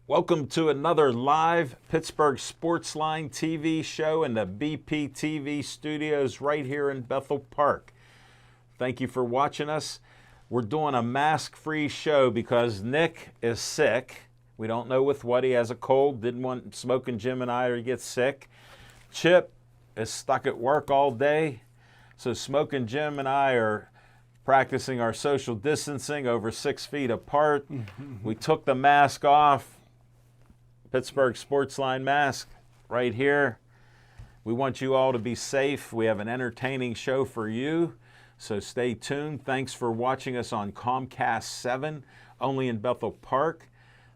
Welcome to another live Pittsburgh Sportsline TV show in the BP TV studios right here in Bethel Park. Thank you for watching us. We're doing a mask-free show because Nick is sick. We don't know with what. He has a cold. Didn't want Smoking Jim and I to get sick. Chip is stuck at work all day. So Smoking Jim and I are practicing our social distancing over 6 feet apart. We took the mask off. Pittsburgh Sportsline mask right here. We want you all to be safe. We have an entertaining show for you, so stay tuned. Thanks for watching us on Comcast 7, only in Bethel Park.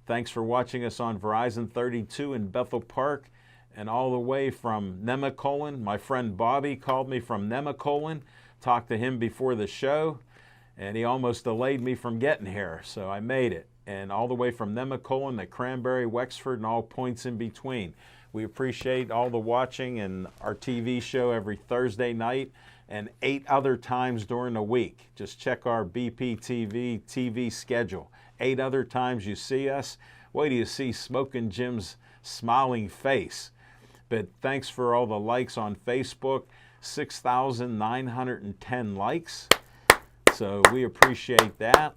Thanks for watching us on Verizon 32 in Bethel Park, and all the way from Nemacolin. My friend Bobby called me from Nemacolin. Talked to him before the show, and he almost delayed me from getting here, so I made it. And all the way from Nemacolin to Cranberry, Wexford, and all points in between. We appreciate all the watching and our TV show every Thursday night and 8 other times during the week. Just check our BPTV TV schedule. 8 other times you see us. Wait till you see Smoking Jim's smiling face. But thanks for all the likes on Facebook. 6,910 likes. So we appreciate that.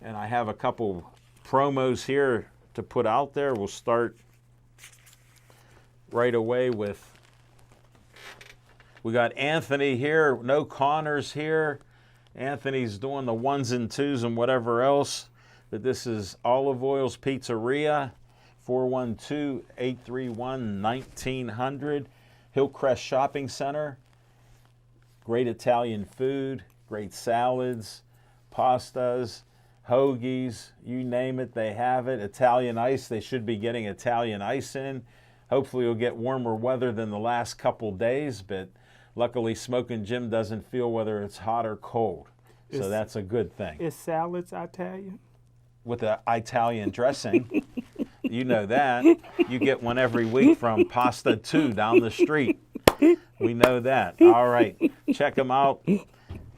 And I have a couple promos here to put out there. We'll start right away with, we got Anthony here, no Connors here. Anthony's doing the 1s and 2s and whatever else. But this is Olive Oil's Pizzeria, 412-831-1900. Hillcrest Shopping Center. Great Italian food, great salads, pastas, hoagies, you name it, they have it. Italian ice, they should be getting Italian ice in. Hopefully it'll get warmer weather than the last couple days, but luckily Smoking Jim doesn't feel whether it's hot or cold. So that's a good thing. Is salads Italian? With the Italian dressing, you know that. You get one every week from Pasta 2 down the street. We know that. All right, check them out.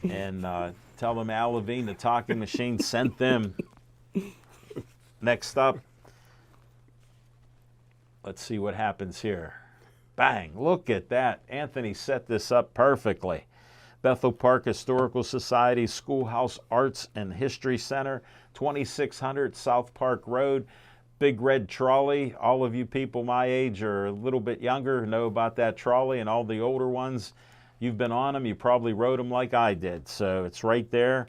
And tell them Al LeVine, the talking machine, sent them. Next up, let's see what happens here. Bang, look at that. Anthony set this up perfectly. Bethel Park Historical Society Schoolhouse Arts and History Center, 2600 South Park Road. Big red trolley. All of you people my age or a little bit younger know about that trolley, and all the older ones, you've been on them. You probably rode them like I did. So it's right there.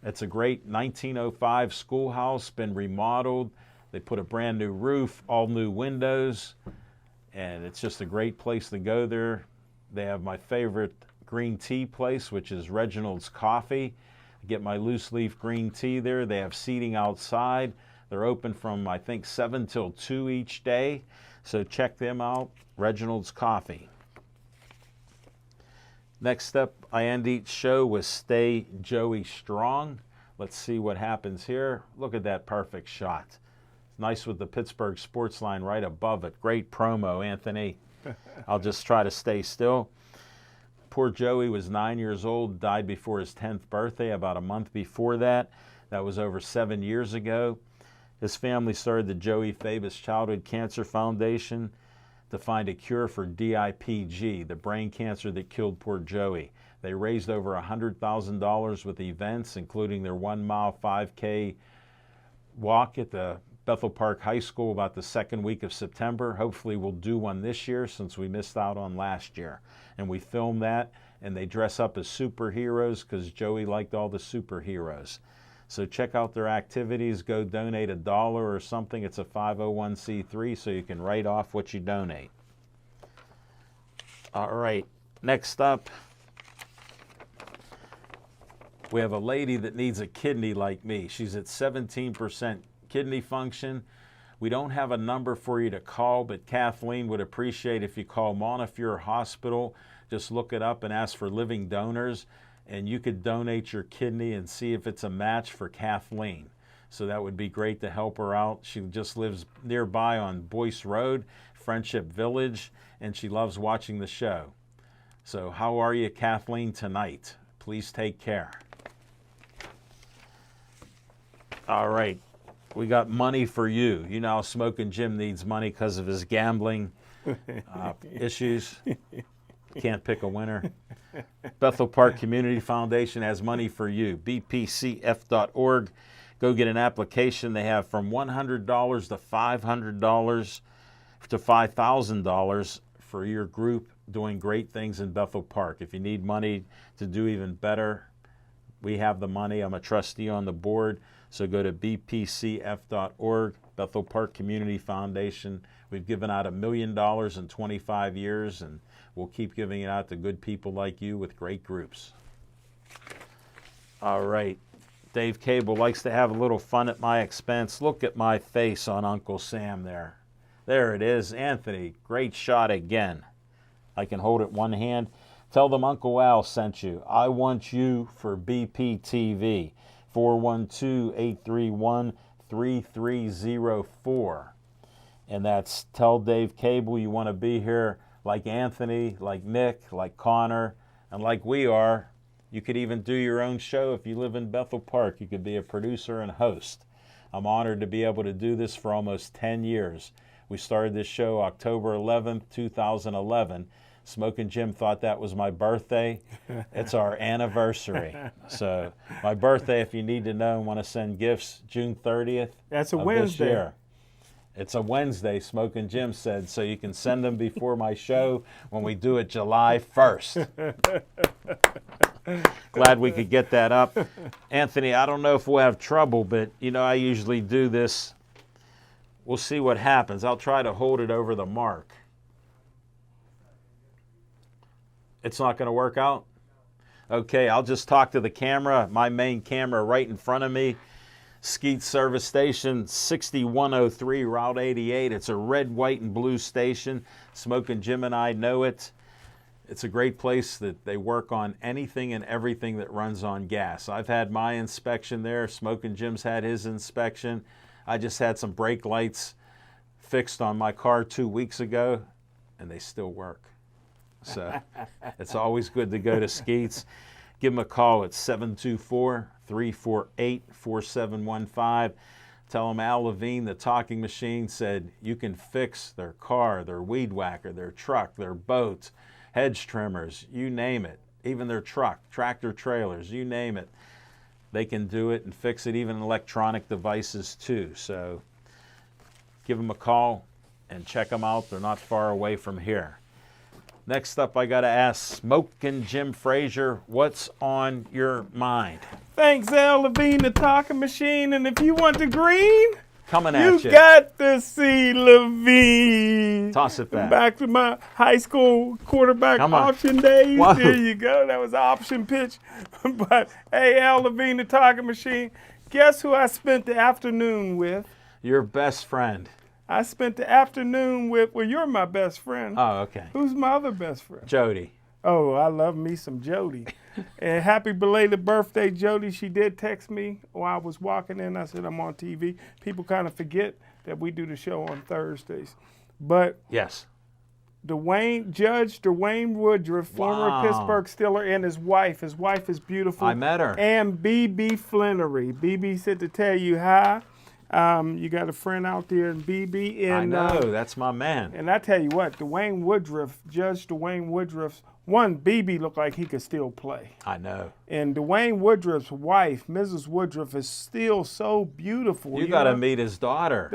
It's a great 1905 schoolhouse, been remodeled. They put a brand new roof, all new windows, and it's just a great place to go there. They have my favorite green tea place, which is Reginald's Coffee. I get my loose leaf green tea there. They have seating outside. They're open from, I think, 7 till 2 each day. So check them out, Reginald's Coffee. Next up, I end each show with Stay Joey Strong. Let's see what happens here. Look at that perfect shot. It's nice with the Pittsburgh Sportsline right above it. Great promo, Anthony. I'll just try to stay still. Poor Joey was 9 years old, died before his 10th birthday, about a month before that. That was over 7 years ago. His family started the Joey Fabus Childhood Cancer Foundation to find a cure for DIPG, the brain cancer that killed poor Joey. They raised over $100,000 with events, including their 1-mile 5K walk at the Bethel Park High School about the second week of September. Hopefully we'll do one this year since we missed out on last year. And we filmed that, and they dress up as superheroes because Joey liked all the superheroes. So check out their activities. Go donate $1 or something. It's a 501c3, so you can write off what you donate. All right, next up, we have a lady that needs a kidney like me. She's at 17% kidney function. We don't have a number for you to call, but Kathleen would appreciate if you call Montefiore Hospital. Just look it up and ask for living donors, and you could donate your kidney and see if it's a match for Kathleen. So that would be great to help her out. She just lives nearby on Boyce Road, Friendship Village, and she loves watching the show. So how are you, Kathleen, tonight? Please take care. All right. We got money for you. You know, Smoking Jim needs money because of his gambling issues. Can't pick a winner. Bethel Park Community Foundation has money for you. bpcf.org. Go get an application. They have from $100 to $500 to $5,000 for your group doing great things in Bethel Park. If you need money to do even better, we have the money. I'm a trustee on the board. So go to bpcf.org, Bethel Park Community Foundation. We've given out $1 million in 25 years, and we'll keep giving it out to good people like you with great groups. All right. Dave Cable likes to have a little fun at my expense. Look at my face on Uncle Sam there. There it is. Anthony, great shot again. I can hold it one hand. Tell them Uncle Al sent you. I want you for BPTV. 412-831-3304. And that's tell Dave Cable you want to be here like Anthony, like Nick, like Connor, and like we are. You could even do your own show if you live in Bethel Park. You could be a producer and host. I'm honored to be able to do this for almost 10 years. We started this show October 11th, 2011. Smoking Jim thought that was my birthday. It's our anniversary. So my birthday, if you need to know and want to send gifts, June 30th. That's a Wednesday. This year. It's a Wednesday, Smoking Jim said, so you can send them before my show when we do it July 1st. Glad we could get that up. Anthony, I don't know if we'll have trouble, but, you know, I usually do this. We'll see what happens. I'll try to hold it over the mark. It's not going to work out? Okay, I'll just talk to the camera, my main camera right in front of me. Skeet Service Station, 6103 Route 88. It's a red, white, and blue station. Smoking Jim and I know it. It's a great place that they work on anything and everything that runs on gas. I've had my inspection there. Smoking Jim's had his inspection. I just had some brake lights fixed on my car 2 weeks ago, and they still work. So it's always good to go to Skeets. Give them a call at 724-348-4715. Tell them Al LeVine, the talking machine, said you can fix their car, their weed whacker, their truck, their boat, hedge trimmers, you name it. Even their truck, tractor trailers, you name it. They can do it and fix it, even electronic devices too. So give them a call and check them out. They're not far away from here. Next up, I got to ask Smoking Jim Frazier, what's on your mind? Thanks, Al LeVine, the talking machine. And if you want the green, coming at you. You got to see LeVine. Toss it back. Back to my high school quarterback option days. Whoa. There you go. That was an option pitch. But, hey, Al LeVine, the talking machine. Guess who I spent the afternoon with? Your best friend. I spent the afternoon with, well, you're my best friend. Oh, okay. Who's my other best friend? Jody. Oh, I love me some Jody. And happy belated birthday, Jody. She did text me while I was walking in. I said, I'm on TV. People kind of forget that we do the show on Thursdays. But yes, Judge Dwayne Woodruff, former Pittsburgh Steeler, and his wife. His wife is beautiful. I met her. And BB Flannery. BB said to tell you hi. You got a friend out there in BB. And, I know, that's my man. And I tell you what, Dwayne Woodruff, Judge Dwayne Woodruff's, BB looked like he could still play. I know. And Dwayne Woodruff's wife, Mrs. Woodruff, is still so beautiful. You got to meet his daughter,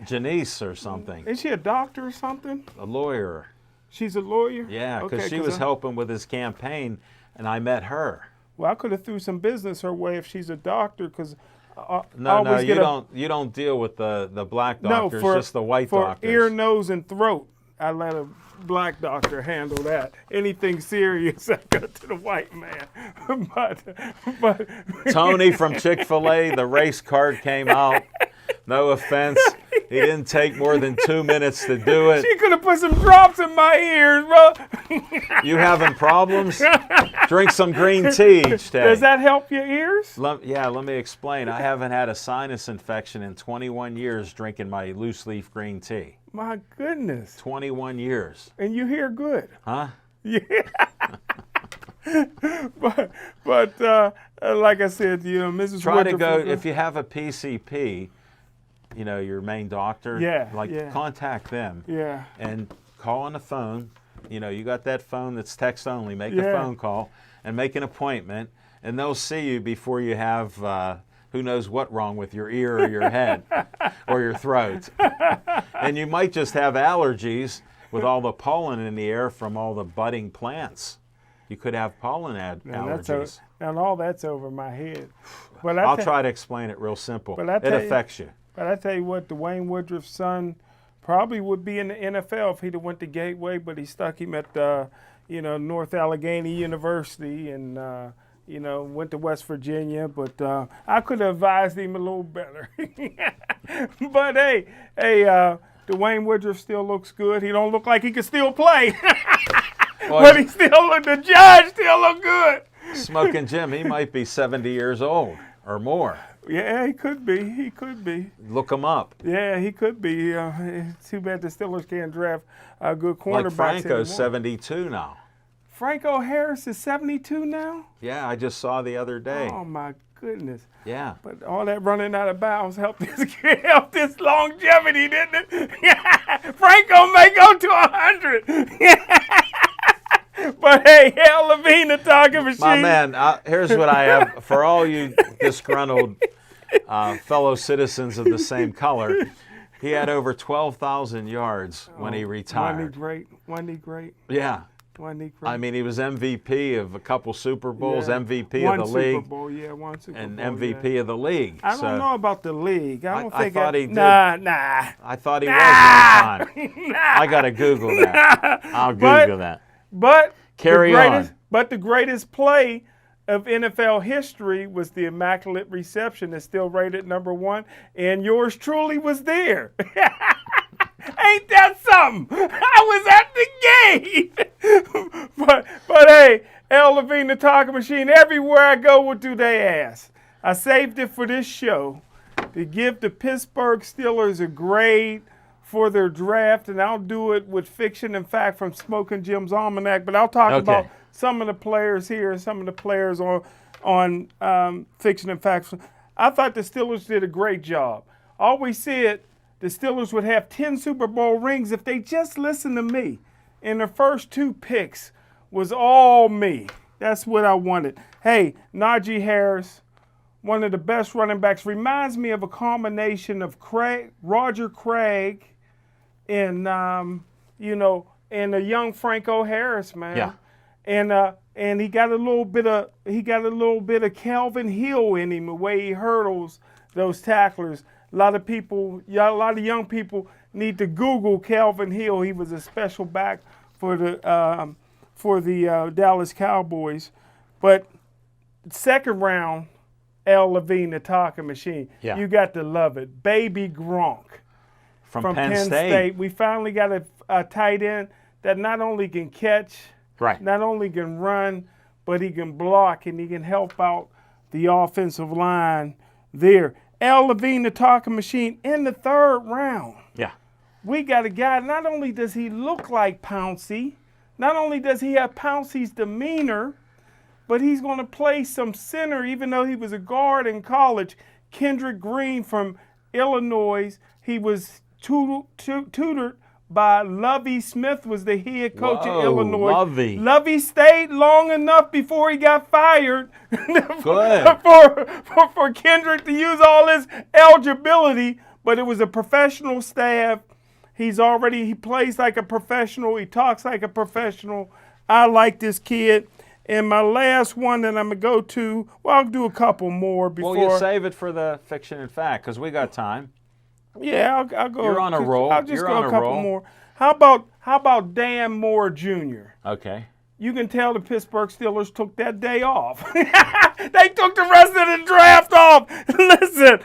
Janice or something. Is she a doctor or something? A lawyer. She's a lawyer? Yeah, because she was helping with his campaign, and I met her. Well, I could have threw some business her way if she's a doctor, because No, you don't deal with the black doctors, just the white doctors. For ear, nose, and throat, I let a black doctor handle that. Anything serious, I go to the white man. but Tony from Chick-fil-A, the race card came out. No offense. He didn't take more than 2 minutes to do it. She could have put some drops in my ears, bro. You having problems? Drink some green tea each day. Does that help your ears? Yeah, let me explain. I haven't had a sinus infection in 21 years drinking my loose leaf green tea. My goodness. 21 years. And you hear good. Huh? Yeah. but like I said, Mrs. Try to Woodruff, go, if you have a PCP, your main doctor, contact them. Yeah. And call on the phone. You got that phone that's text only. Make a phone call and make an appointment, and they'll see you before you have who knows what wrong with your ear or your head or your throat. And you might just have allergies with all the pollen in the air from all the budding plants. You could have pollen allergies. And all that's over my head. But I'll try to explain it real simple. It affects you. But I tell you what, Dwayne Woodruff's son probably would be in the NFL if he'd have went to Gateway, but he stuck him at North Allegheny University and went to West Virginia. But I could have advised him a little better. But hey, Dwayne Woodruff still looks good. He don't look like he can still play. But the judge still look good. Smoking Jim, he might be 70 years old or more. Yeah, he could be. He could be. Look him up. Yeah, he could be. It's too bad the Steelers can't draft a good cornerback. Like Franco's 72 now. Franco Harris is 72 now? Yeah, I just saw the other day. Oh, my goodness. Yeah. But all that running out of bounds helped this longevity, didn't it? Franco may go to 100. But hey, LeVine, the talking machine. My man, here's what I have for all you disgruntled fellow citizens of the same color. He had over 12,000 yards when he retired. Wasn't he great? Yeah. Wasn't he great? I mean, he was MVP of a couple Super Bowls, MVP of the one league. Super Bowl, one Super Bowl. And MVP of the league. I don't know about the league. I thought he did. Nah. I thought he was one time. I got to Google that. I'll Google that. But carry on. But the greatest play of NFL history was the Immaculate Reception. It's still rated #1, and yours truly was there. Ain't that something? I was at the game. but hey, LeVine, the talking machine, everywhere I go, what do they ask? I saved it for this show to give the Pittsburgh Steelers a grade for their draft, and I'll do it with fiction and fact from Smoking Jim's Almanac, but I'll talk about some of the players here, some of the players on fiction and facts. I thought the Steelers did a great job. Always said the Steelers would have 10 Super Bowl rings if they just listened to me. And the first 2 picks was all me. That's what I wanted. Hey, Najee Harris, one of the best running backs, reminds me of a combination of Roger Craig and and a young Franco Harris, man. Yeah. And he got a little bit of Calvin Hill in him, the way he hurdles those tacklers. A lot of young people need to Google Calvin Hill. He was a special back for the Dallas Cowboys. But second round, LeVine, the talking machine. Yeah. You got to love it. Baby Gronk. From Penn State. We finally got a tight end that not only can catch, not only can run, but he can block and he can help out the offensive line there. LeVine, the talking machine, in the 3rd round. Yeah. We got a guy, not only does he look like Pouncey, not only does he have Pouncey's demeanor, but he's going to play some center, even though he was a guard in college. Kendrick Green from Illinois. He was tutored by Lovie Smith, was the head coach of Illinois. Lovie stayed long enough before he got fired for Kendrick to use all his eligibility, but it was a professional staff. He plays like a professional. He talks like a professional. I like this kid. And my last one that I'm going to go to, I'll do a couple more before. Well, you save it for the fiction and fact because we got time. Yeah, I'll go. You're on a roll. I'll just go a couple more. How about Dan Moore Jr.? Okay. you can tell the Pittsburgh Steelers took that day off. They took the rest of the draft off. Listen,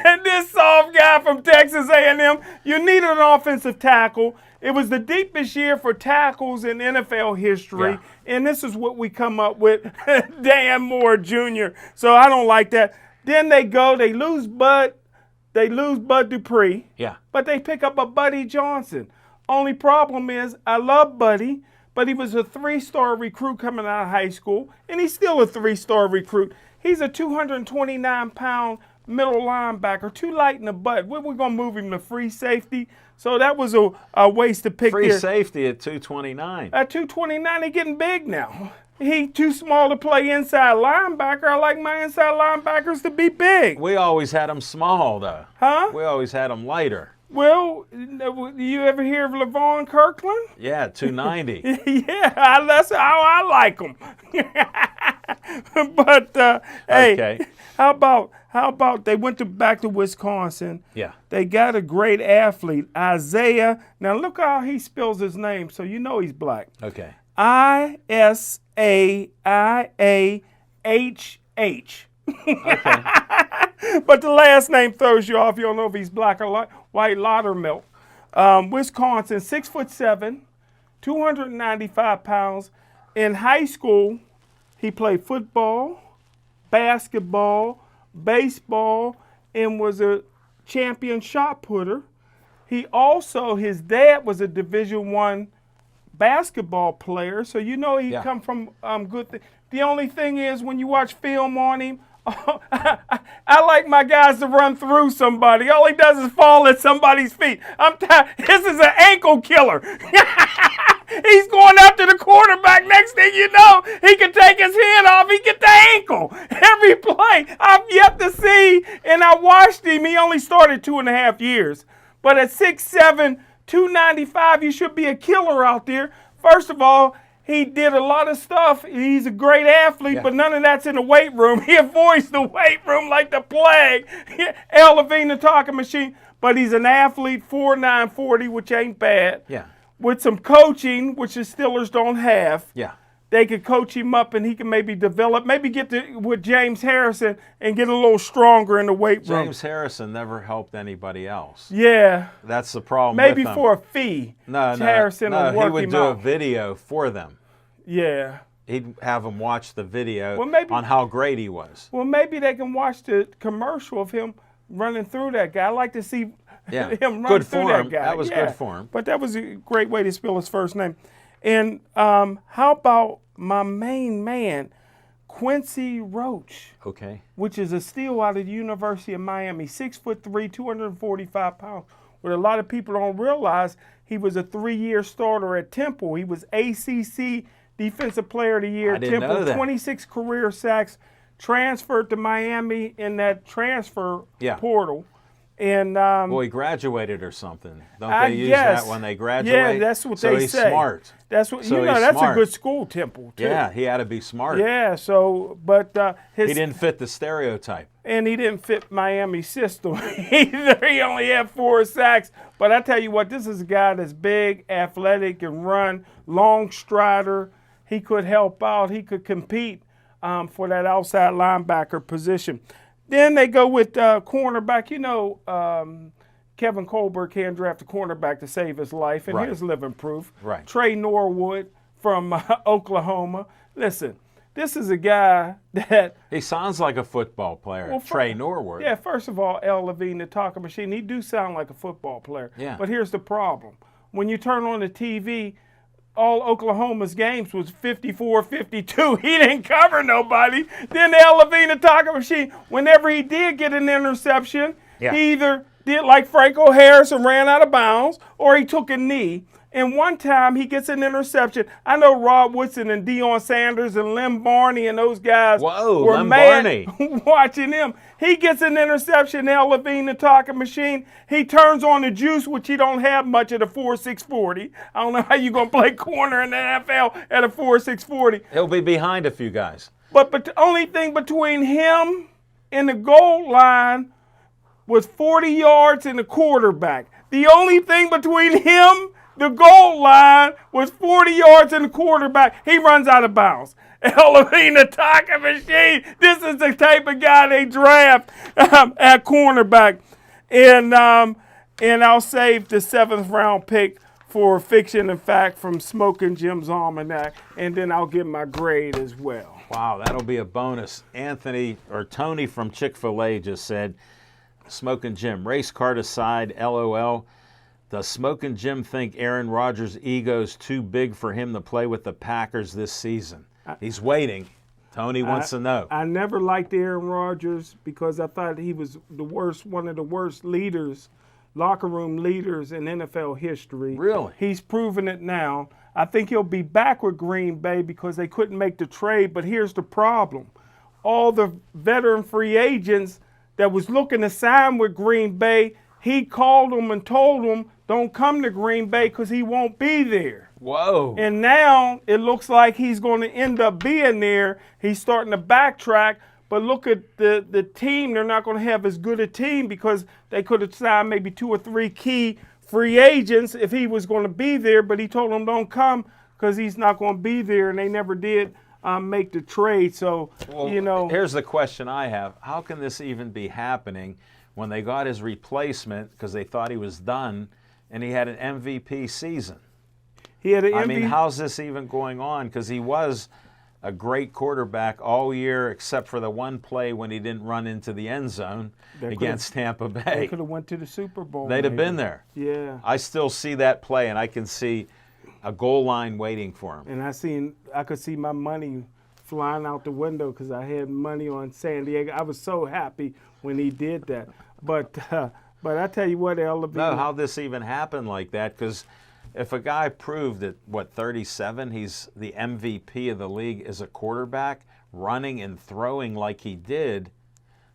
and this soft guy from Texas A&M, you needed an offensive tackle. It was the deepest year for tackles in NFL history, Yeah. and this is what we come up with, Dan Moore Jr. So I don't like that. Then they lose Bud Dupree, Yeah. but they pick up a Buddy Johnson. Only problem is, I love Buddy, but he was a 3-star recruit coming out of high school, and he's still a 3-star recruit. He's a 229-pound middle linebacker, too light in the butt. We're going to move him to free safety. So that was a waste to pick Free there. safety at 229. At 229, he's getting big now. He too small to play inside linebacker. I like my inside linebackers to be big. We always had him small, though. Huh? We always had him lighter. Well, you ever hear of LeVine Kirkland? Yeah, 290. Yeah, that's how I like them. But hey, Okay. how about they went back to Wisconsin? Yeah. They got a great athlete, Isaiah. Now look how he spells his name, so you know he's black. Okay. Isaiah. Okay. But the last name throws you off. You don't know if he's black or white, Laudermilk. Wisconsin, 6'7", 295 pounds. In high school, he played football, basketball, baseball, and was a champion shot putter. His dad was a Division I basketball player, so you know he come from good things. The only thing is, when you watch film on him, I like my guys to run through somebody. All he does is fall at somebody's feet. I'm tired. This is an ankle killer. He's going after the quarterback. Next thing you know, he can take his hand off. He get the ankle. Every play. I've yet to see, and I watched him. He only started 2.5 years. But at 6'7", 295, you should be a killer out there. First of all, he did a lot of stuff. He's a great athlete, but none of that's in the weight room. He avoids the weight room like the plague. LeVine, the talking machine. But he's an athlete, 4'9", 40, which ain't bad. Yeah. With some coaching, which the Steelers don't have. Yeah. They could coach him up, and he can maybe develop, maybe get with James Harrison and get a little stronger in the weight room. James Harrison never helped anybody else. Yeah. That's the problem Maybe with him. for a fee. Harrison would work he would him do out. a video for them. Yeah. He'd have them watch the video maybe- on how great he was. Well, maybe they can watch the commercial of him running through that guy. I like to see him run Good through for that him. guy. That was good for him. But that was a great way to spell his first name. And how about my main man, Quincy Roach, Okay. which is a steal out of the University of Miami, 6'3", 245 pounds. What a lot of people don't realize, he was a 3-year starter at Temple. He was ACC Defensive Player of the Year I at didn't Temple, know that. 26 career sacks, transferred to Miami in that transfer portal. And Well, he graduated or something. Don't I they use guess. that when they graduate? Yeah, that's what so they he's say. smart. That's what So you know. he's That's smart. a good school, Temple. Too. Yeah, he had to be smart. Yeah. So, but He didn't fit the stereotype. and he didn't fit Miami's system either. He only had 4 sacks. But I tell you what, this is a guy that's big, athletic, and run, long strider. He could help out. He could compete for that outside linebacker position. Then they go with cornerback. You know, Kevin Colbert can't draft a cornerback to save his life, and here's living proof. Right. Trey Norwood from Oklahoma. Listen, this is a guy that He sounds like a football player, Trey Norwood. yeah, first of all, LeVine, the talking machine, he do sound like a football player. Yeah. But here's the problem. When you turn on the TV, all Oklahoma's games was 54-52. He didn't cover nobody. Then LeVine, the talking machine, whenever he did get an interception, he either did like Franco Harris and ran out of bounds, or he took a knee. And one time he gets an interception. I know Rod Woodson and Deion Sanders and Lem Barney and those guys were Lem mad Barney. watching him. He gets an interception. Now LeVine, the talking machine, he turns on the juice, which he don't have much at a 4.6 40. I don't know how you gonna play corner in the NFL at a 4.6 40. He'll be behind a few guys. But the only thing between him and the goal line was 40 yards and the quarterback. The only thing between him The goal line was 40 yards and the quarterback. He runs out of bounds. LeVine, the talking machine. This is the type of guy they draft at cornerback. And I'll save the 7th round pick for Fiction and Fact from Smoking Jim's Almanac, and then I'll get my grade as well. Wow, that'll be a bonus. Tony from Chick-fil-A just said, Smoking Jim, race card aside, LOL. Does Smoking Jim think Aaron Rodgers' ego's too big for him to play with the Packers this season? He's waiting. Tony wants to know. I never liked Aaron Rodgers because I thought he was one of the worst leaders, locker room leaders in NFL history. Really? He's proven it now. I think he'll be back with Green Bay because they couldn't make the trade, but here's the problem. All the veteran free agents that was looking to sign with Green Bay, he called them and told them, don't come to Green Bay because he won't be there. Whoa. And now it looks like he's going to end up being there. He's starting to backtrack. But look at the team. They're not going to have as good a team because they could have signed maybe 2 or 3 key free agents if he was going to be there. But he told them don't come because he's not going to be there. And they never did make the trade. So, Here's the question I have. How can this even be happening when they got his replacement because they thought he was done and he had an MVP season? He had an I mean, how's this even going on? Because he was a great quarterback all year except for the one play when he didn't run into the end zone against Tampa Bay. They could have went to the Super Bowl. They'd have been there. Yeah. I still see that play, and I can see a goal line waiting for him. And I could see my money flying out the window because I had money on San Diego. I was so happy when he did that. But I tell you what, how this even happened like that, because if a guy proved at, 37, he's the MVP of the league as a quarterback, running and throwing like he did,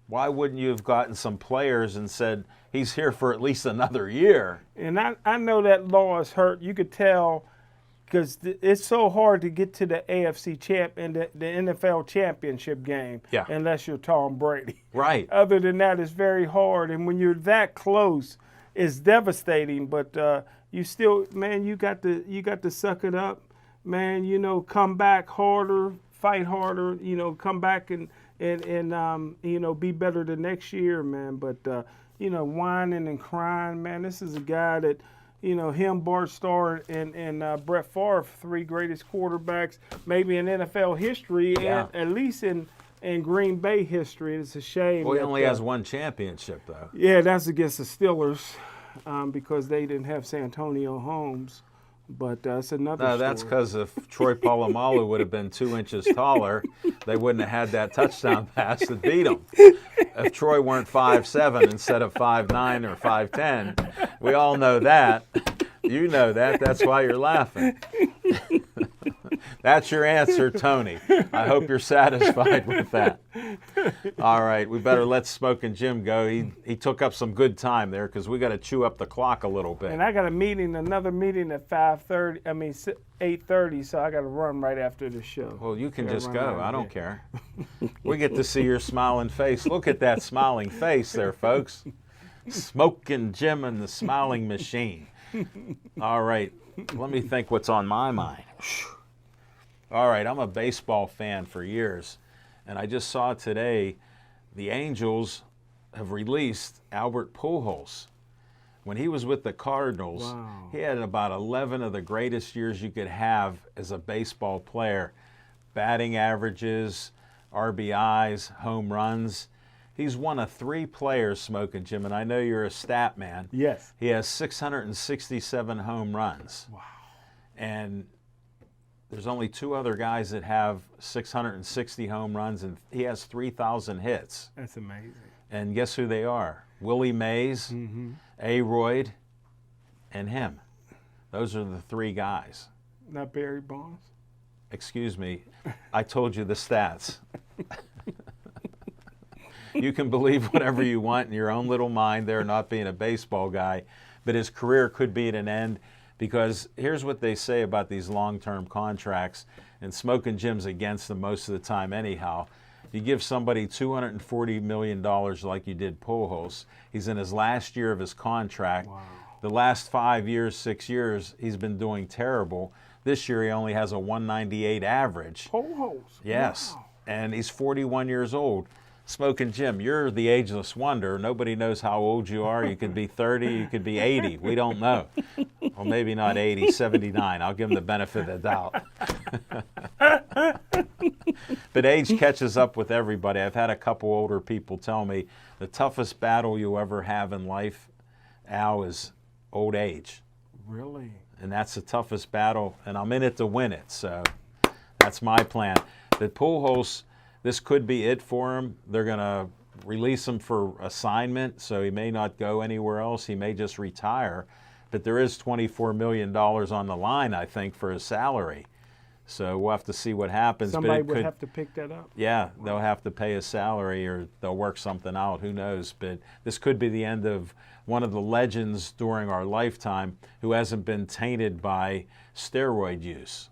why wouldn't you have gotten some players and said, he's here for at least another year? And I know that law is hurt. You could tell because it's so hard to get to the AFC champ and the NFL championship game unless you're Tom Brady. Right. Other than that, it's very hard. And when you're that close, it's devastating. But you still, man, you got to suck it up, man. Come back harder, fight harder. Come back and be better the next year, man. But whining and crying, man. This is a guy that, him, Bart Starr, and Brett Favre, 3 greatest quarterbacks, maybe in NFL history, and at least in Green Bay history. It's a shame. Well, he only has 1 championship, though. Yeah, that's against the Steelers because they didn't have Santonio Holmes. But that's another story. That's because if Troy Polamalu would have been 2 inches taller, they wouldn't have had that touchdown pass to beat him. If Troy weren't 5'7" instead of 5'9" or 5'10", we all know that. You know that. That's why you're laughing. That's your answer, Tony. I hope you're satisfied with that. All right, we better let Smoking Jim go. He took up some good time there because we got to chew up the clock a little bit. And I got another meeting at 8:30, so I got to run right after the show. Well, you can just go. I don't care. We get to see your smiling face. Look at that smiling face there, folks. Smoking Jim and the Smiling Machine. All right, let me think what's on my mind. All right, I'm a baseball fan for years, and I just saw today the Angels have released Albert Pujols. When he was with the Cardinals, he had about 11 of the greatest years you could have as a baseball player. Batting averages, RBIs, home runs. He's one of 3 players, Smoking Jim, and I know you're a stat man. Yes. He has 667 home runs. Wow. And there's only 2 other guys that have 660 home runs, and he has 3,000 hits. That's amazing. And guess who they are? Willie Mays, A-Royd, and him. Those are the 3 guys. Not Barry Bonds? Excuse me. I told you the stats. You can believe whatever you want in your own little mind there, not being a baseball guy, but his career could be at an end. Because here's what they say about these long-term contracts, and Smoking Jim's against them most of the time anyhow. You give somebody $240 million like you did Pujols. He's in his last year of his contract. Wow. The last 5 years, 6 years, he's been doing terrible. This year he only has a 198 average. Pujols. Yes, Wow. and he's 41 years old. Smoking Jim, you're the ageless wonder. Nobody knows how old you are. You could be 30, you could be 80. We don't know. Well, maybe not 80, 79. I'll give him the benefit of the doubt. But age catches up with everybody. I've had a couple older people tell me the toughest battle you ever have in life, Al, is old age. Really? And that's the toughest battle, and I'm in it to win it. So that's my plan. The Pujols, this could be it for him. They're going to release him for assignment, so he may not go anywhere else. He may just retire. But there is $24 million on the line, I think, for his salary. So we'll have to see what happens. Somebody but would have to pick that up. Yeah, they'll have to pay his salary or they'll work something out. Who knows? But this could be the end of one of the legends during our lifetime who hasn't been tainted by steroid use.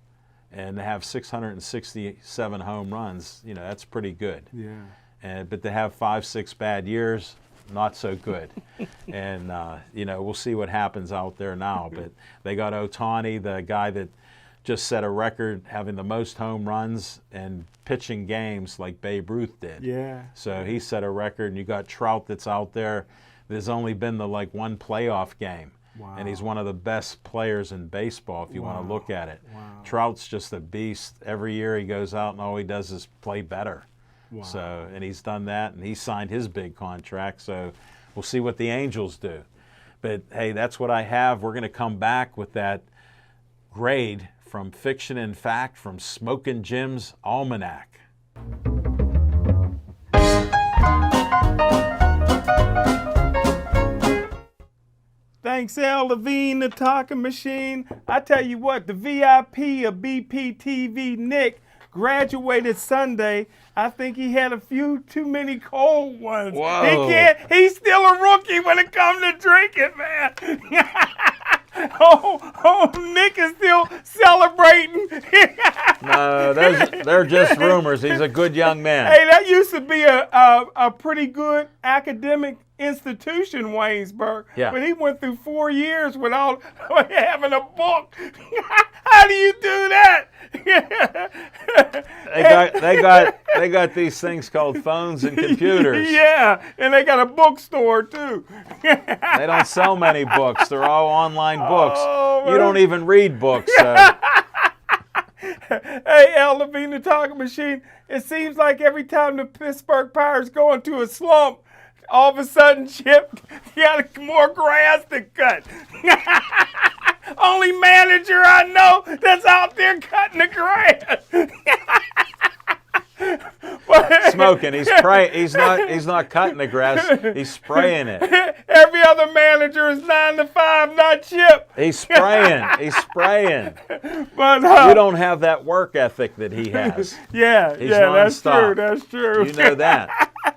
And to have 667 home runs, you know, that's pretty good. Yeah. But to have 5, 6 bad years, not so good. And, you know, we'll see what happens out there now. But they got Ohtani, the guy that just set a record having the most home runs and pitching games like Babe Ruth did. Yeah. So he set a record. And you got Trout that's out there. There's only been the one playoff game. Wow. And he's one of the best players in baseball if you want to look at it. Wow. Trout's just a beast. Every year he goes out and all he does is play better. Wow. So, and he's done that, and he signed his big contract. So we'll see what the Angels do. But, hey, that's what I have. We're going to come back with that grade from Fiction and Fact from Smokin' Jim's Almanac. Thanks, LeVine, the talking machine. I tell you what, the VIP of BPTV, Nick, graduated Sunday. I think he had a few too many cold ones. Whoa. He's still a rookie when it comes to drinking, man. Nick is still celebrating. No, they're just rumors. He's a good young man. Hey, that used to be a pretty good academic institution, Waynesburg. Yeah. But he went through 4 years without having a book. How do you do that? They got these things called phones and computers. Yeah, and they got a bookstore too. They don't sell many books. They're all online books. Oh, you don't even read books. So. Hey, LeVine, the talking machine. It seems like every time the Pittsburgh Pirates go into a slump, all of a sudden, Chip, you got more grass to cut. Only manager I know that's out there cutting the grass. Smoking. He's not cutting the grass. He's spraying it. Every other manager is 9 to 5, not Chip. He's spraying. He's spraying. But You don't have that work ethic that he has. Yeah, He's that's nonstop. true. That's true. You know that.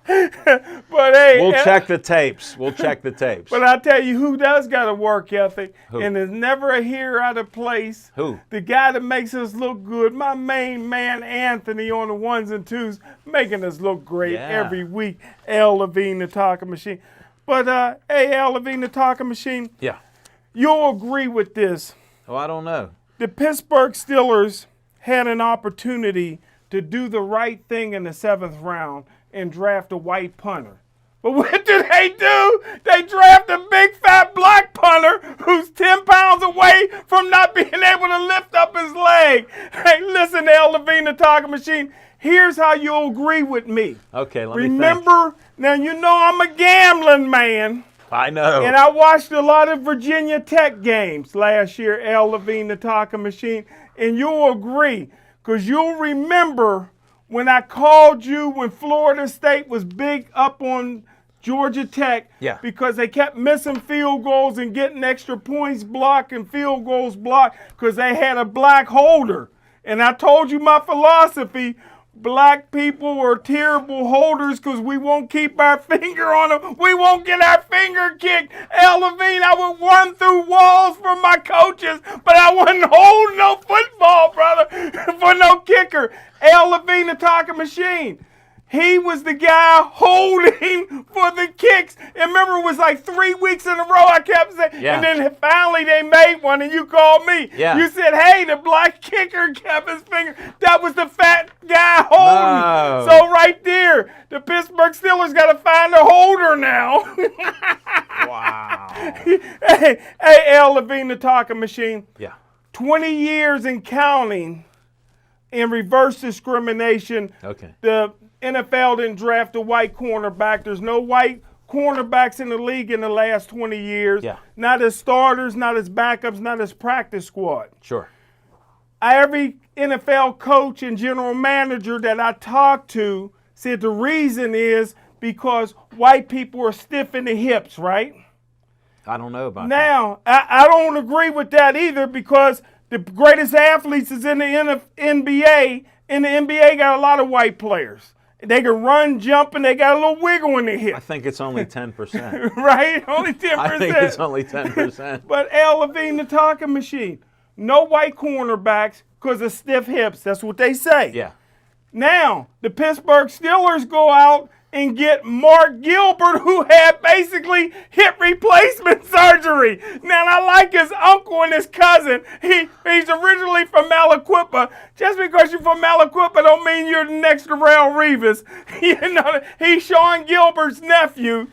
But hey, We'll check the tapes. But I tell you, who does got a work ethic Who? and is never a here out of place? Who? The guy that makes us look good, my main man Anthony on the ones and twos, making us look great every week. LeVine, the talking machine. But hey, LeVine, the talking machine. Yeah. You'll agree with this. Oh, I don't know. The Pittsburgh Steelers had an opportunity to do the right thing in the 7th round and draft a white punter. But what do? They draft a big fat black punter who's 10 pounds away from not being able to lift up his leg. Hey, listen, LeVine, the talking machine. Here's how you'll agree with me. Okay, let me Remember, now you know I'm a gambling man. I know. And I watched a lot of Virginia Tech games last year, LeVine, the talking machine. And you'll agree, because you'll remember when I called you when Florida State was big up on Georgia Tech because they kept missing field goals and getting extra points blocked and field goals blocked because they had a black holder. And I told you my philosophy, black people are terrible holders because we won't keep our finger on them. We won't get our finger kicked. LeVine, I would run through walls for my coaches, but I wasn't holding no football, brother, for no kicker. LeVine, the talking machine. He was the guy holding for the kicks. And remember, it was like 3 weeks in a row I kept saying, and then finally they made one and you called me. Yeah. You said, hey, the black kicker kept his finger. That was the fat guy holding. No. So right there, the Pittsburgh Steelers got to find a holder now. Wow. Hey, Al Levine, the talking machine. Yeah. 20 years and counting in reverse discrimination. Okay. The NFL didn't draft a white cornerback. There's no white cornerbacks in the league in the last 20 years. Yeah. Not as starters, not as backups, not as practice squad. Sure. Every NFL coach and general manager that I talked to said the reason is because white people are stiff in the hips, right? I don't know about that. Now, I don't agree with that either because the greatest athletes is in the NBA, and the NBA got a lot of white players. They can run, jump, and they got a little wiggle in their I hip. think it's only 10%. Right? Only 10%. I think it's only 10%. But Al Levine, the talking machine, no white cornerbacks because of stiff hips. That's what they say. Yeah. Now, the Pittsburgh Steelers go out and get Mark Gilbert, who had basically hip replacement surgery. Now, I like his uncle and his cousin. He's originally from Malaquippa. Just because you're from Malaquippa don't mean you're the next Darrelle Revis. You know, he's Sean Gilbert's nephew.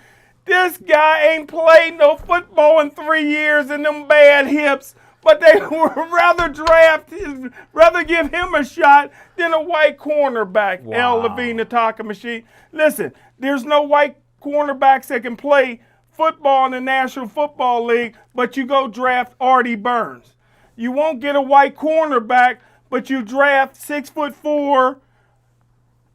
This guy ain't played no football in 3 years and them bad hips. But they would rather give him a shot than a white cornerback. Wow. Al Levine, the talking machine. Listen, there's no white cornerbacks that can play football in the National Football League, but you go draft Artie Burns. You won't get a white cornerback, but you draft 6'4",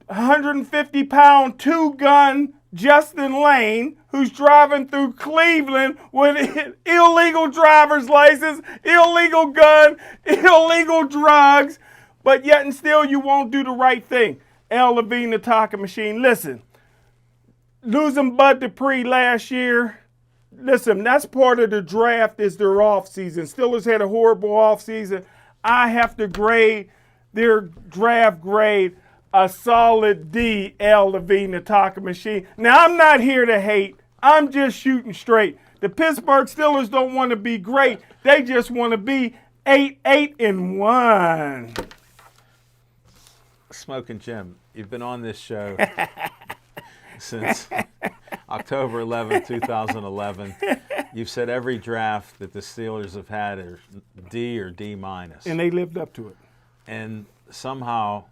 150-pound two-gun Justin Lane, who's driving through Cleveland with illegal driver's license, illegal gun, illegal drugs, but yet and still you won't do the right thing. Al Levine, the talking machine. Listen, losing Bud Dupree last year, listen, that's part of the draft is their offseason. Steelers had a horrible offseason. I have to grade their draft grade a solid D, Al Levine, the talking machine. Now, I'm not here to hate. I'm just shooting straight. The Pittsburgh Steelers don't want to be great. They just want to be 8-1. Smoking Jim, you've been on this show since October 11, 2011. You've said every draft that the Steelers have had is D or D minus. And they lived up to it. And somehow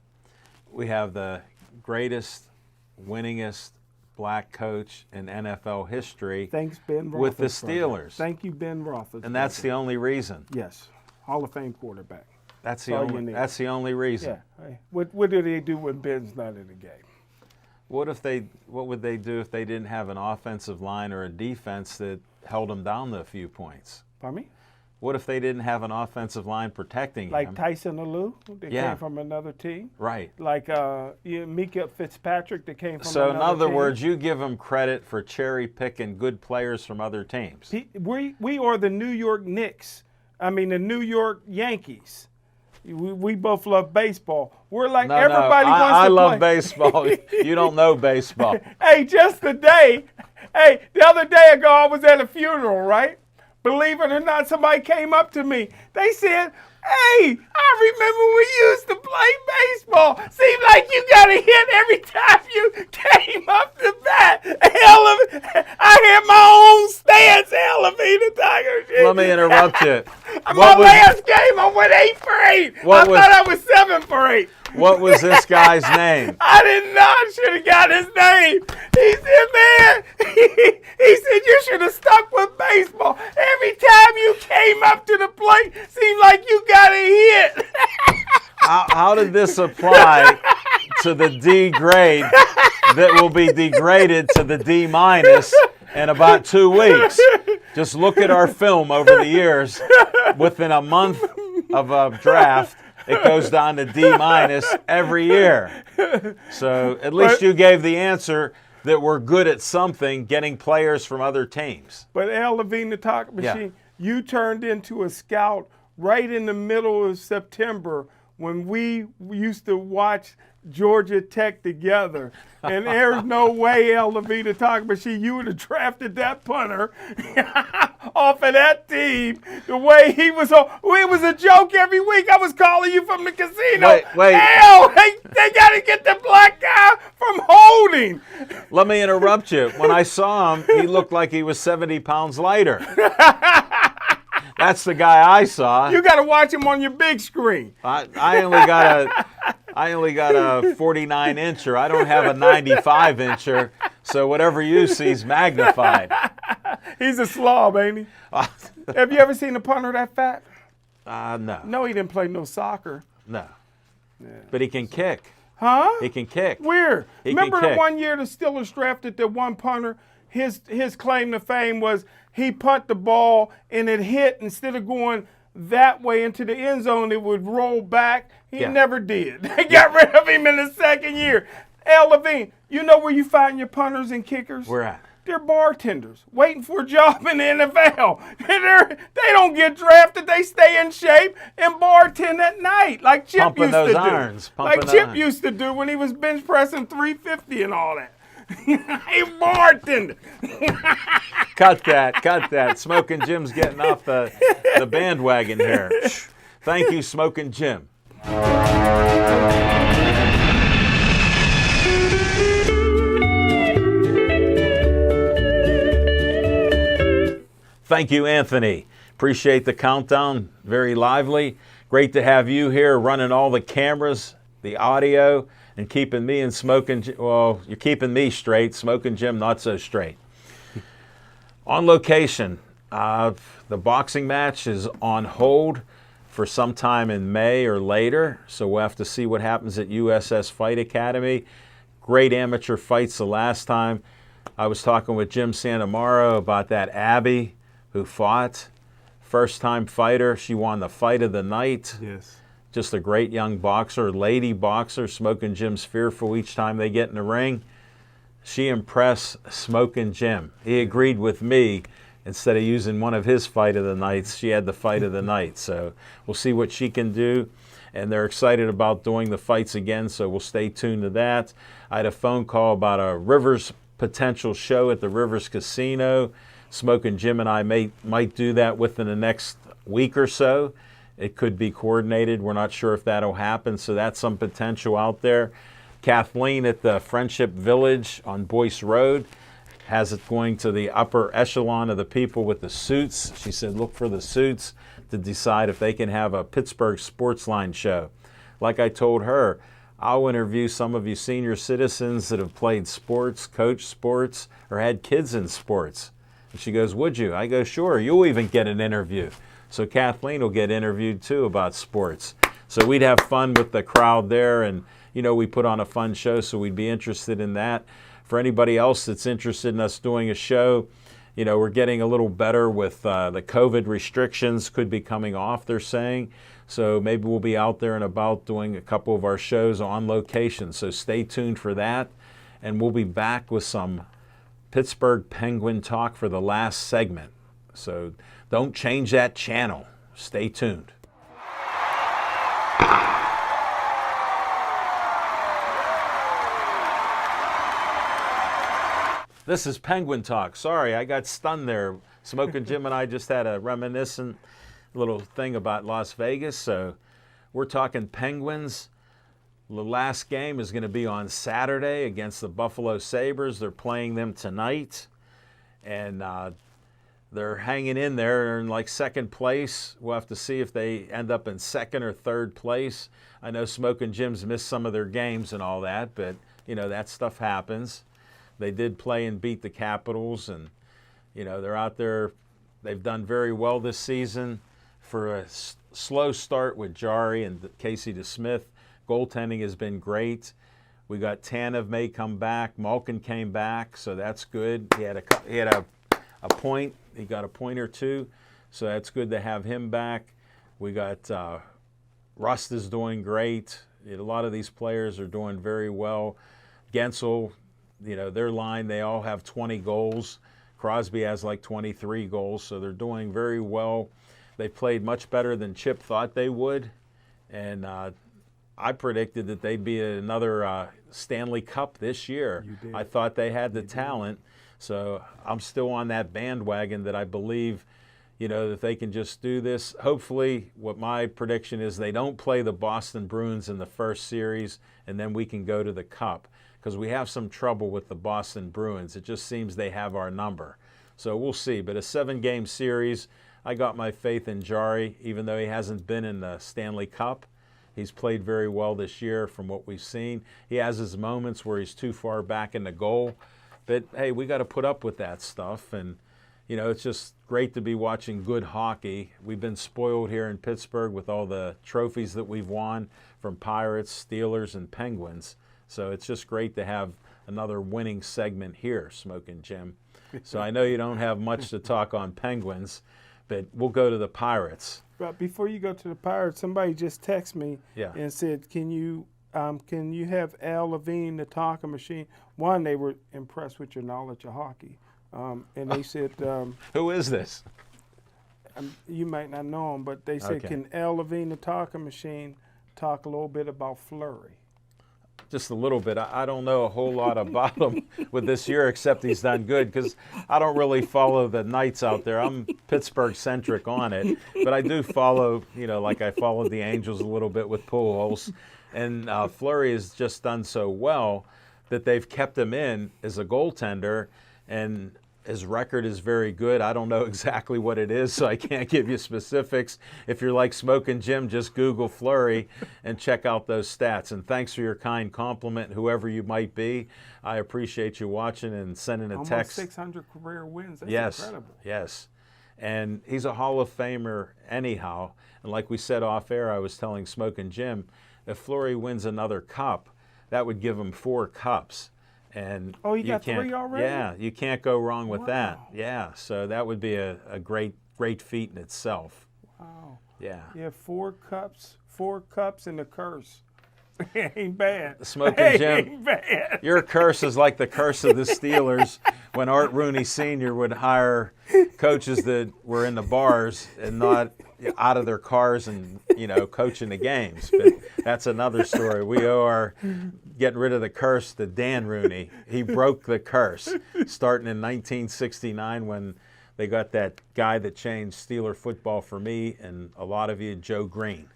we have the greatest, winningest black coach in NFL history. Thanks, Ben Roth. With the Steelers. Thank you, Ben Roth. And that's the only reason. Yes. Hall of Fame quarterback. That's the only reason. Yeah. What do they do when Ben's not in the game? What would they do if they didn't have an offensive line or a defense that held them down to a few points? Pardon me? What if they didn't have an offensive line protecting like him? Tyson Alou, that came from another team. Right. Like Mika Fitzpatrick, that came from so another team. So in other words, you give them credit for cherry picking good players from other teams. We are the New York Knicks. I mean the New York Yankees. We both love baseball. We're like everybody wants to play. I love baseball. You don't know baseball. Hey, just today. Hey, the other day ago I was at a funeral, right? Believe it or not, somebody came up to me. They said, hey, I remember we used to play baseball. Seemed like you got a hit every time you came up to bat. I had my own stance, Al Levine, the Tiger. Let me interrupt you. My last game, I went 8 for 8. I thought I was 7 for 8. What was this guy's name? I didn't know. I should have got his name. He said, man, he said, you should have stuck with baseball. Every time you came up to the plate, seemed like you got a hit. How did this apply to the D grade that will be degraded to the D minus in about 2 weeks? Just look at our film over the years. Within a month of a draft, it goes down to D minus every year. So at least you gave the answer that we're good at something, getting players from other teams. But Al Levine, the talk machine, you turned into a scout right in the middle of September when we used to watch Georgia Tech together. And there's no way, LeVine, to talk, but you would have drafted that punter off of that team the way he was. It was a joke every week. I was calling you from the casino. Wait. Hell, they got to get the black guy from holding. Let me interrupt you. When I saw him, he looked like he was 70 pounds lighter. That's the guy I saw. You got to watch him on your big screen. I only got a 49-incher. I don't have a 95-incher. So whatever you see is magnified. He's a slob, ain't he? Have you ever seen a punter that fat? No. No, he didn't play no soccer. No. Yeah. But he can kick. Huh? He can kick. Where? Remember the kick. one year the Steelers drafted the one punter? His claim to fame was he punted the ball and it hit, instead of going that way into the end zone, it would roll back. He never did. They got rid of him in the second year. LeVine, you know where you find your punters and kickers? Where at? They're bartenders waiting for a job in the NFL. They don't get drafted. They stay in shape and bartend at night like Chip Pumping used those to irons. do. Like Chip used to do when he was bench pressing 350 and all that. He bartender. Cut that. Smoking Jim's getting off the bandwagon here. Thank you, Smoking Jim. Thank you, Anthony. Appreciate the countdown. Very lively. Great to have you here running all the cameras, the audio, and keeping me and Smoking Jim. Well, you're keeping me straight. Smoking Jim, not so straight. On location, the boxing match is on hold for some time in May or later, so we'll have to see what happens at USS Fight Academy. Great amateur fights the last time. I was talking with Jim Santamaro about that Abby who fought. First-time fighter. She won the fight of the night. Yes. Just a great young boxer, lady boxer. Smoking Jim's fearful each time they get in the ring. She impressed Smoking Jim. He agreed with me. Instead of using one of his fight of the nights, she had the fight of the night. So we'll see what she can do. And they're excited about doing the fights again, so we'll stay tuned to that. I had a phone call about a Rivers potential show at the Rivers Casino. Smoking Jim and I might do that within the next week or so. It could be coordinated. We're not sure if that'll happen, so that's some potential out there. Kathleen at the Friendship Village on Boyce Road has it going to the upper echelon of the people with the suits. She said look for the suits to decide if they can have a Pittsburgh Sportsline show. Like I told her, I'll interview some of you senior citizens that have played sports, coached sports, or had kids in sports. And she goes, would you? I go, sure, you'll even get an interview. So Kathleen will get interviewed too about sports. So we'd have fun with the crowd there, and we put on a fun show, so we'd be interested in that. For anybody else that's interested in us doing a show, we're getting a little better with the COVID restrictions could be coming off, they're saying. So maybe we'll be out there and about doing a couple of our shows on location. So stay tuned for that. And we'll be back with some Pittsburgh Penguin talk for the last segment. So don't change that channel. Stay tuned. This is Penguin Talk. Sorry, I got stunned there. Smoking Jim and I just had a reminiscent little thing about Las Vegas. So we're talking Penguins. The last game is going to be on Saturday against the Buffalo Sabres. They're playing them tonight. And they're hanging in there. They're in like second place. We'll have to see if they end up in second or third place. I know Smoking Jim's missed some of their games and all that, but, that stuff happens. They did play and beat the Capitals, and, they're out there. They've done very well this season. For a slow start with Jari and Casey DeSmith, goaltending has been great. We got Tanev may come back. Malkin came back, so that's good. He had a point. He got a point or two, so that's good to have him back. We got Rust is doing great. A lot of these players are doing very well. Gensel, their line, they all have 20 goals. Crosby has like 23 goals, so they're doing very well. They played much better than Chip thought they would, and I predicted that they'd be another Stanley Cup this year. You did. I thought they had the talent. So I'm still on that bandwagon that I believe, that they can just do this. Hopefully, what my prediction is, they don't play the Boston Bruins in the first series, and then we can go to the Cup, because we have some trouble with the Boston Bruins. It just seems they have our number. So we'll see. But a 7-game series, I got my faith in Jari, even though he hasn't been in the Stanley Cup. He's played very well this year from what we've seen. He has his moments where he's too far back in the goal. But, hey, we got to put up with that stuff. And, it's just great to be watching good hockey. We've been spoiled here in Pittsburgh with all the trophies that we've won from Pirates, Steelers, and Penguins. So it's just great to have another winning segment here, Smokin' Jim. So I know you don't have much to talk on Penguins, but we'll go to the Pirates. But before you go to the Pirates, somebody just texted me and said, can you have LeVine, the talking machine? One, they were impressed with your knowledge of hockey. And they said, who is this? You might not know him, but they said, Okay. Can LeVine, the talking machine, talk a little bit about Fleury? Just a little bit. I don't know a whole lot about him with this year, except he's done good, because I don't really follow the Knights out there. I'm Pittsburgh-centric on it, but I do follow, like I followed the Angels a little bit with Pujols. And Fleury has just done so well that they've kept him in as a goaltender, and his record is very good. I don't know exactly what it is, so I can't give you specifics. If you're like Smokin' Jim, just Google Fleury and check out those stats. And thanks for your kind compliment, whoever you might be. I appreciate you watching and sending a Almost text. 600 career wins. That's incredible. Yes. And he's a Hall of Famer anyhow. And like we said off air, I was telling Smokin' Jim, if Fleury wins another cup, that would give him 4 cups. And you got 3 already? Yeah, you can't go wrong with that. Wow. Yeah, so that would be a great feat in itself. Wow. Yeah. Yeah, 4 cups and a curse. Ain't bad. Smokin' Jim, ain't bad. your curse is like the curse of the Steelers when Art Rooney Sr. would hire coaches that were in the bars and not out of their cars and, coaching the games. But that's another story. We owe our getting rid of the curse to Dan Rooney. He broke the curse starting in 1969 when they got that guy that changed Steeler football for me and a lot of you, Joe Green.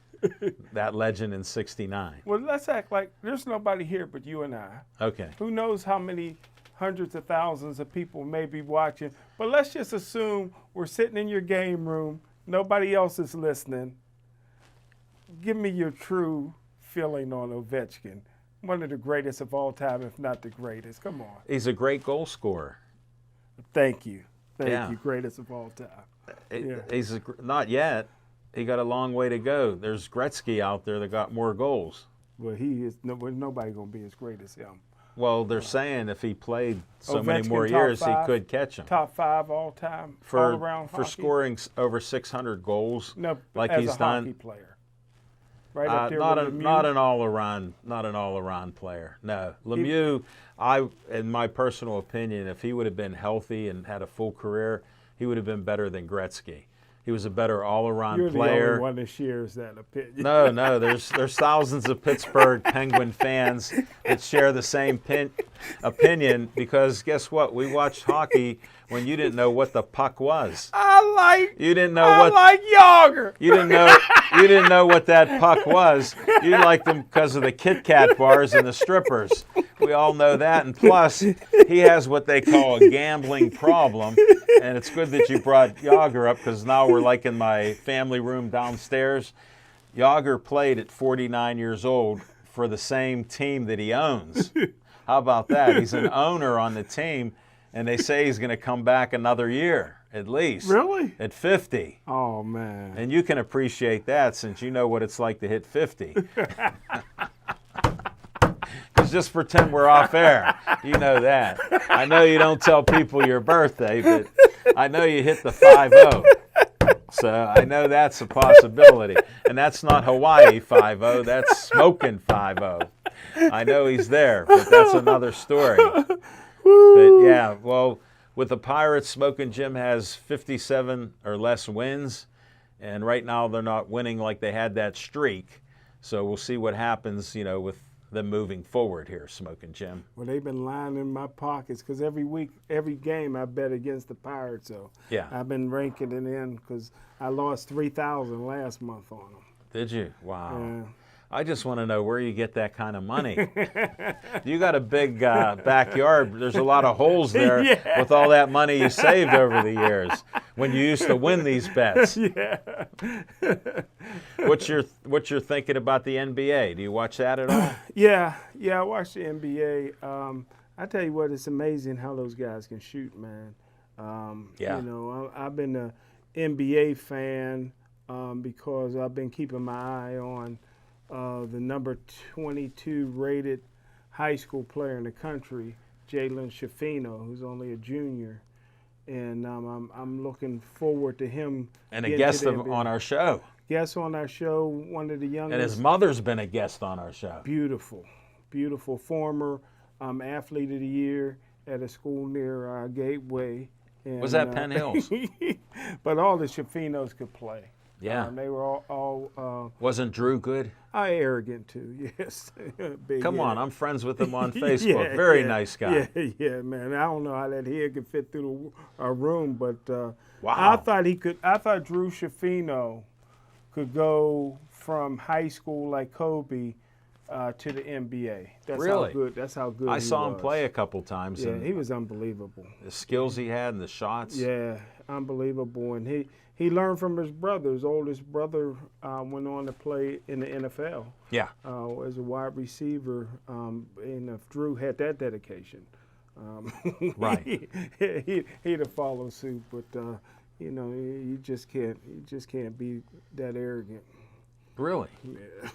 That legend in 69. Well, let's act like there's nobody here but you and I. Okay. Who knows how many hundreds of thousands of people may be watching. But let's just assume we're sitting in your game room. Nobody else is listening. Give me your true feeling on Ovechkin. One of the greatest of all time, if not the greatest. Come on. He's a great goal scorer. Thank you. Thank Yeah. you. Greatest of all time. He's not yet. He got a long way to go. There's Gretzky out there that got more goals. Well, he is. Nobody gonna be as great as him. Well, they're saying if he played so Ovechkin, many more top years, he 5, could catch him. Top 5 all time. For all around hockey. scoring over 600 goals, No, like as he's a done. hockey player. Right up there not with an Lemieux. not an all-around player. No, Lemieux. In my personal opinion, if he would have been healthy and had a full career, he would have been better than Gretzky. He was a better all-around You're player. the only one that shares that opinion. No, there's thousands of Pittsburgh Penguin fans that share the same opinion, because guess what? We watched hockey when you didn't know what the puck was. You didn't know I like Yager. You didn't know what that puck was. You liked them because of the Kit Kat bars and the strippers. We all know that. And plus, he has what they call a gambling problem. And it's good that you brought Yager up, because now we're like in my family room downstairs. Yager played at 49 years old for the same team that he owns. How about that? He's an owner on the team, and they say he's going to come back another year at least. Really? At 50. Oh, man. And you can appreciate that since you know what it's like to hit 50. Because just pretend we're off air. You know that. I know you don't tell people your birthday, but I know you hit the 50. So I know that's a possibility. And that's not Hawaii 50, that's smoking 50. I know he's there, but that's another story. But yeah, well, with the Pirates, Smokin' Jim has 57 or less wins, and right now they're not winning like they had that streak. So we'll see what happens, with them moving forward here, Smoking Jim. Well, they've been lining my pockets because every week, every game, I bet against the Pirates. So Yeah. I've been ranking it in because I lost 3,000 last month on them. Did you? Wow. Yeah. I just want to know where you get that kind of money. You got a big backyard. There's a lot of holes there Yeah. with all that money you saved over the years when you used to win these bets. Yeah. What's your thinking about the NBA? Do you watch that at all? Yeah, I watch the NBA. I tell you what, it's amazing how those guys can shoot, man. Yeah. I've been an NBA fan because I've been keeping my eye on the number 22 rated high school player in the country, Jalen Schifino, who's only a junior. And I'm looking forward to him. And a guest on our show. Guest on our show, one of the youngest. And his mother's been a guest on our show. Beautiful, beautiful. Former athlete of the year at a school near Gateway. And, was that Penn Hills? But all the Schifinos could play. Yeah. They were all Wasn't Drew good? arrogant too, yes. Big Come head. on, I'm friends with him on Facebook. Very nice guy. Yeah, man. I don't know how that head could fit through a room, but Wow. I thought Drew Schifino could go from high school like Kobe to the NBA. That's Really? how good. That's how good. I he saw him was. play a couple times. Yeah, and he was unbelievable. the skills he had and the shots. Yeah, unbelievable. And he learned from his brother. His oldest brother went on to play in the NFL. Yeah. As a wide receiver. And if Drew had that dedication, Right. he'd have followed suit. But you just can't be that arrogant. Really? Yeah.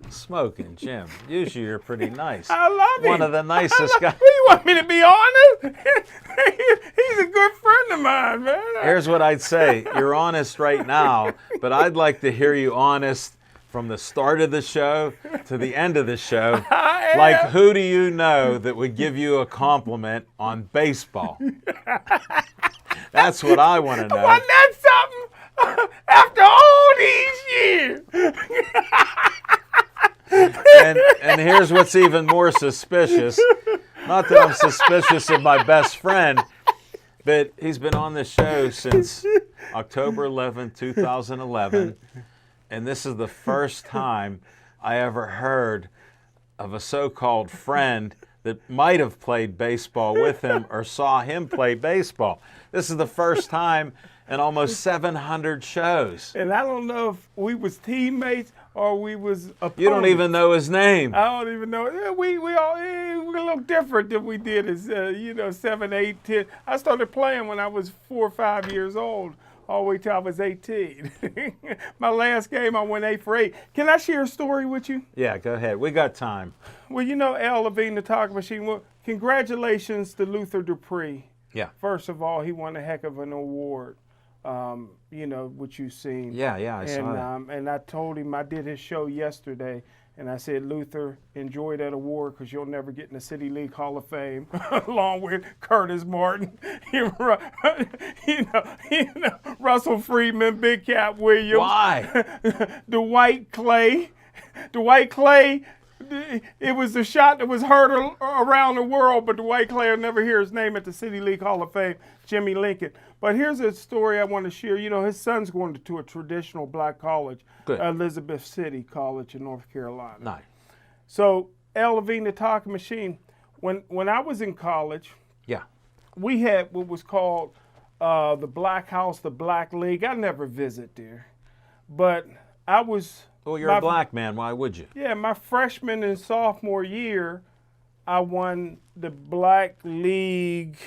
Smoking Jim. Usually you're pretty nice. I love him. One of the nicest guys. You want me to be honest? He's a good friend of mine, man. Here's what I'd say. You're honest right now, but I'd like to hear you honest from the start of the show to the end of the show. Like, who do you know that would give you a compliment on baseball? That's what I want to know. Wasn't that something? After all these years. And here's what's even more suspicious. Not that I'm suspicious of my best friend, but he's been on this show since October 11, 2011, and this is the first time I ever heard of a so-called friend that might have played baseball with him or saw him play baseball. This is the first time in almost 700 shows. And I don't know if we was teammates or we was opponents. You don't even know his name. I don't even know. Yeah, we look different than we did as 7, 8, 10. I started playing when I was 4 or 5 years old, all the way till I was 18. My last game, I went 8 for 8. Can I share a story with you? Yeah, go ahead. We got time. Well, LeVine, the talking machine. Well, congratulations to Luther Dupree. Yeah. First of all, he won a heck of an award. What you've seen. Yeah, I saw that. And I told him, I did his show yesterday, and I said, Luther, enjoy that award because you'll never get in the City League Hall of Fame, along with Curtis Martin, Russell Freeman, Big Cat Williams. Why? Dwight Clay. It was the shot that was heard around the world, but Dwight Clay will never hear his name at the City League Hall of Fame, Jimmy Lincoln. But here's a story I want to share. His son's going to a traditional black college, Good. Elizabeth City College in North Carolina. Nice. So, LeVine, the talking machine, when I was in college, Yeah. we had what was called the Black House, the Black League. I never visit there, but I was... Well, you're a black man. Why would you? Yeah, my freshman and sophomore year, I won the Black League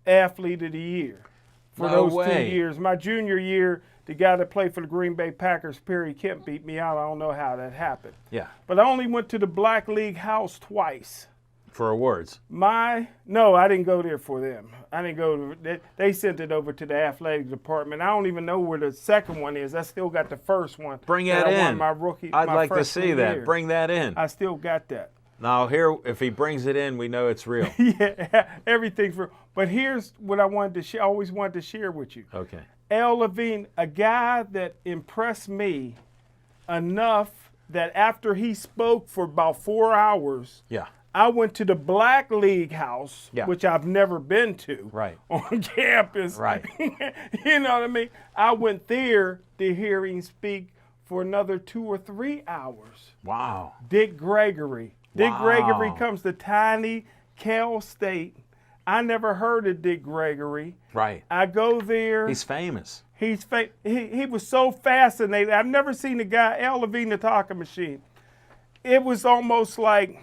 Athlete of the Year for those 2 years. My junior year, the guy that played for the Green Bay Packers, Perry Kemp, beat me out. I don't know how that happened. Yeah. But I only went to the Black League House twice. For awards. No, I didn't go there for them. I didn't go. They sent it over to the athletic department. I don't even know where the second one is. I still got the first one. Bring that in. I won my rookie. I'd my like to see freshman that. year. Bring that in. I still got that. Now, here, if he brings it in, we know it's real. Yeah, everything's real. But here's what I wanted to always wanted to share with you. Okay. LeVine, a guy that impressed me enough that after he spoke for about 4 hours, Yeah. I went to the Black League house, Yeah. which I've never been to, Right. on campus. Right. You know what I mean? I went there to hear him speak for another 2 or 3 hours. Wow. Dick Gregory. Dick Wow. Gregory comes to tiny Cal State. I never heard of Dick Gregory. Right. I go there. He's famous. He was so fascinated. I've never seen a guy, LeVine the talking machine. It was almost like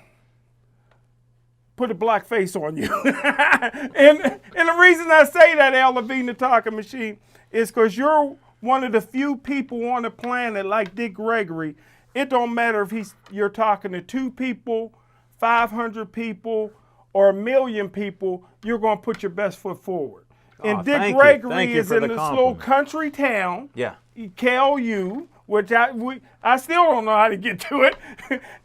put a black face on you. and the reason I say that, LeVine the talking machine, is because you're one of the few people on the planet like Dick Gregory. It don't matter if you're talking to 2 people, 500 people, or 1 million people, you're going to put your best foot forward. And Dick Gregory is in this little country town, Yeah. KLU, which I still don't know how to get to it.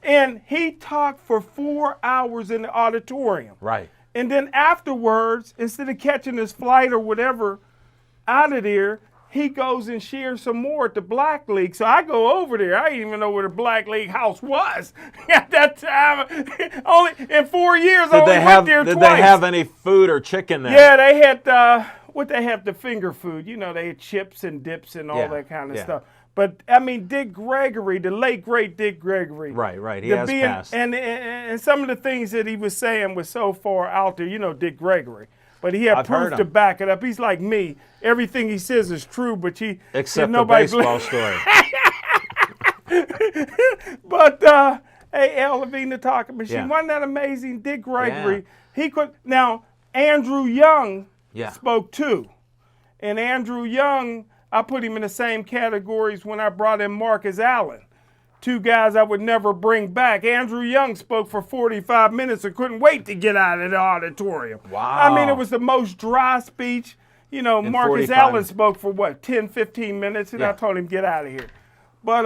And he talked for 4 hours in the auditorium. Right. And then afterwards, instead of catching his flight or whatever out of there, he goes and shares some more at the Black League. So I go over there. I didn't even know where the Black League house was at that time. Only in 4 years, I only went there twice. Did they have any food or chicken there? Yeah, they had what they have, the finger food. You know, they had chips and dips and all that kind of stuff. But I mean, Dick Gregory, the late great Dick Gregory. Right. He has passed. And some of the things that he was saying was so far out there. You know, Dick Gregory. But he had proof to back it up. He's like me. Everything he says is true, but except the baseball story. But hey, LeVine the talking machine. Wasn't that amazing? Dick Gregory. He could. Now Andrew Young spoke too, and Andrew Young, I put him in the same categories when I brought in Marcus Allen. 2 guys I would never bring back. Andrew Young spoke for 45 minutes and couldn't wait to get out of the auditorium. Wow. I mean, it was the most dry speech. You know, Marcus Allen spoke for 10, 15 minutes, and I told him, get out of here. But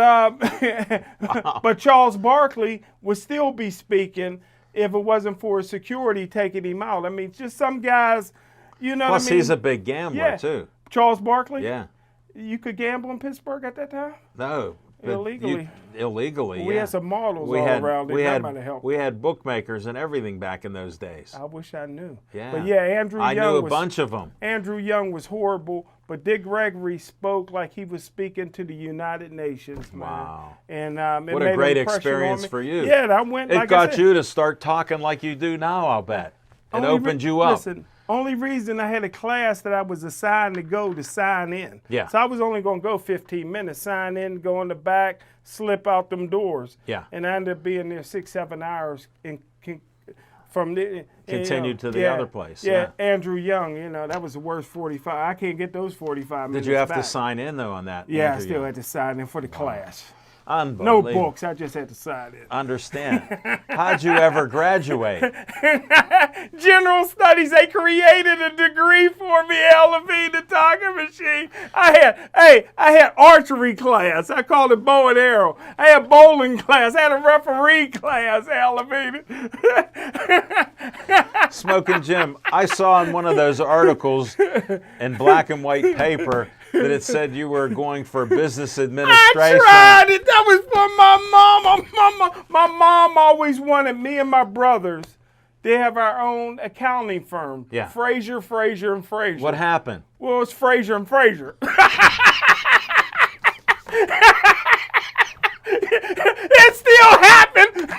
but Charles Barkley would still be speaking if it wasn't for security taking him out. I mean, just some guys, you know what I mean? Plus, he's a big gambler, too. Charles Barkley? Yeah. You could gamble in Pittsburgh at that time? No. Illegally. Illegally, We had some models all around. That might have helped. We had bookmakers and everything back in those days. I wish I knew. Yeah. But yeah, Andrew Young I knew a bunch of them. Andrew Young was horrible, but Dick Gregory spoke like he was speaking to the United Nations, man. Wow. And what a great experience for you. Yeah, I went. It got you to start talking like you do now, I'll bet. It opened you up. Listen, only reason I had a class that I was assigned to go to sign in. Yeah. So I was only going to go 15 minutes, sign in, go in the back, slip out them doors. Yeah. And I ended up being there 6-7 hours from the continued to the other place. Yeah, Andrew Young, you know, that was the worst 45. I can't get those 45 minutes. Did you have back. to sign in though on that? Yeah, Andrew I still Young? had to sign in for the class. No Unbelievable. books, I just had to sign in. Understand. How'd you ever graduate? General Studies, they created a degree for me, LeVine the talking machine. I had archery class. I called it bow and arrow. I had bowling class. I had a referee class, LeVine. Smoking Jim, I saw in one of those articles in black and white paper that it said you were going for business administration. I tried it. That was for my mom. My mom always wanted me and my brothers to have our own accounting firm. Yeah. Frazier, and Frazier. What happened? Well, it's Frazier and Frazier. It still happened.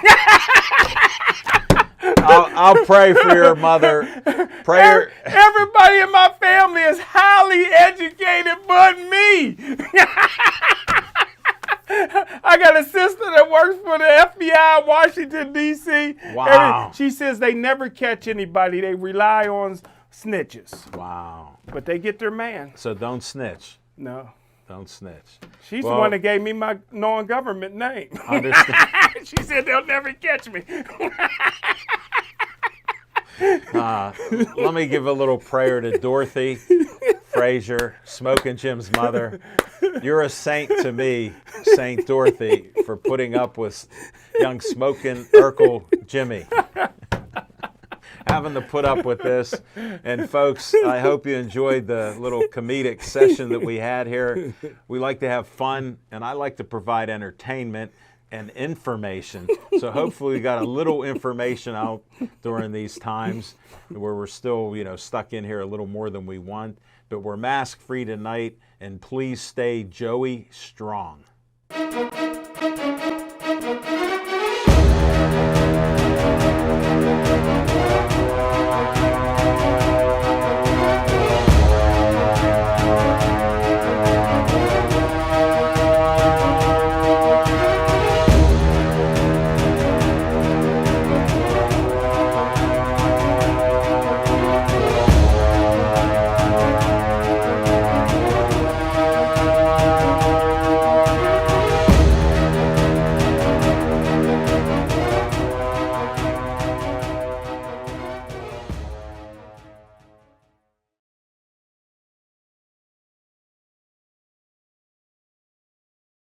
I'll pray for your mother. Everybody in my family is highly educated but me. I got a sister that works for the FBI in Washington, D.C. Wow. She says they never catch anybody. They rely on snitches. Wow. But they get their man. So don't snitch. No. Don't snitch. She's the one that gave me my non-government name. Understand. She said they'll never catch me. Let me give a little prayer to Dorothy Frazier, Smoking Jim's mother. You're a saint to me, Saint Dorothy, for putting up with young Smoking Urkel Jimmy. Having to put up with this. And folks, I hope you enjoyed the little comedic session that we had here. We like to have fun, and I like to provide entertainment. and information. So hopefully we got a little information out during these times where we're still, stuck in here a little more than we want. But we're mask free tonight, and please stay Joey strong.